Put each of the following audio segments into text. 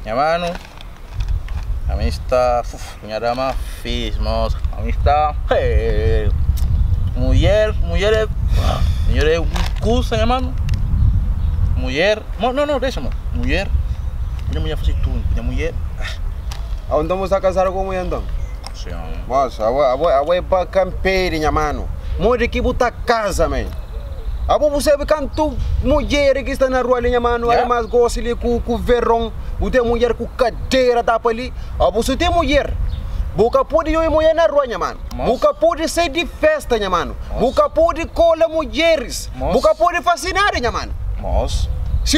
minha mano, a mim está, minha dama fez, moço, a mim está, mulher é um curso, minha mano, mulher, não, deixa, mano, mulher faz tudo, minha mulher, Aonde vamos a casar com mulher então? sim, Moça, a vai para campeira, minha mano, mulher que botar casa, man. Você sabe quanto mulher que está na rua, minha mano, Yeah. mais gosta ali com verão, você mulher com cadeira, tá ali, você tem mulher. Buka pode ir mulher na rua, minha mano. Buka pode sair de festa, minha mano. Buka pode colar mulheres. Buka pode fascinar, minha mano. moço, Sim,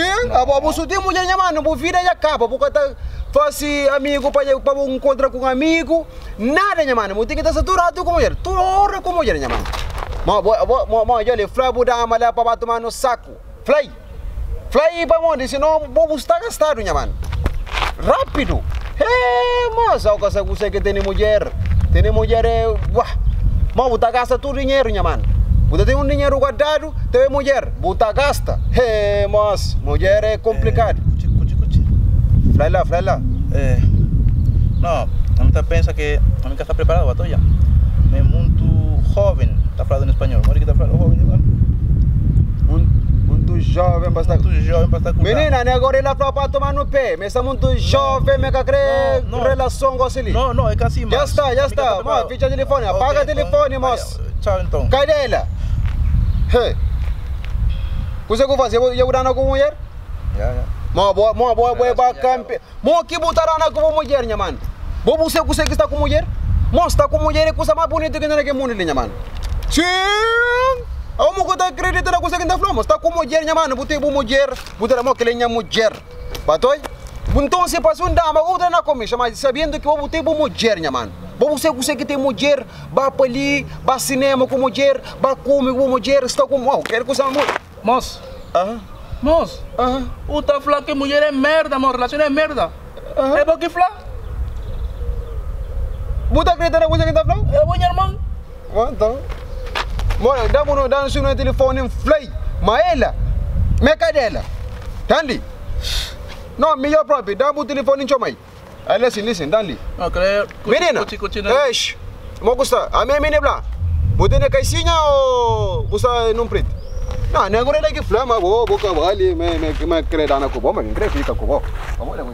você tem mulher, minha mano, a vida já acaba. Buka tá faz amigo para encontrar com um amigo. Nada, minha mano. Você tem que estar saturado com mulher. Toda hora com mulher, minha mano. Olha, fly buda malha para tomar no saco. Fly para onde? Senão vou estar gastado, minha mano. Rápido. Mas eu sei que tem mulher. Tem mulher, mas você gasta todo o dinheiro, minha mano. Você tem dinheiro guardado, tem mulher. Você gasta. Mas mulher é complicado. Cuti. Fly lá. Não, a mim pensa que a mim está preparado, bato já. É muito jovem, está falando em espanhol. Mori que está falando jovem, mano. Muito jovem para estar com menina, agora ele fala para tomar no pé. Mas é muito jovem, me quer relação com ele. Não, é que assim, Já está. Mas ficha o telefone, apaga o telefone, moço. Tchau, então. Cadê ela? Você que fazer? Eu vou dar com mulher? Já. Boa campe. Mo que botará na com mulher, minha mano. Você que está com mulher? Mostra com mulher é coisa mais bonita que naquele mundo, minha mano. Sim! Eu não conta acredito na coisa que está falando. Está com mulher, minha mano. Botei boa mulher, botei a que ele é mulher. Batoi? Então se passou um dama, outra na comida, mas sabendo que eu botei boa mulher, minha mano. Você que tem mulher, vai para ali, vai cinema com mulher, vai comer com mulher, está com mulher. Quero coisa muito. Moço. Moço. O tá falando que mulher é merda, amor. Relação é merda. É porque fala. Você acredita na coisa que está falando? É bom, irmão. Então. Mano, dá no telefone fly. Mas ela, me cadê ela? Dali. Não, melhor próprio, dá o telefone em chamai. Listen, dali. Não, creio. Menina, eish, mo gusta, a minha menina blá. Você não quer sinha ou você não preto? Não, agora é que flama, vou cavalo, me querer dar na cuba, mas não quer ficar com o vamos lá,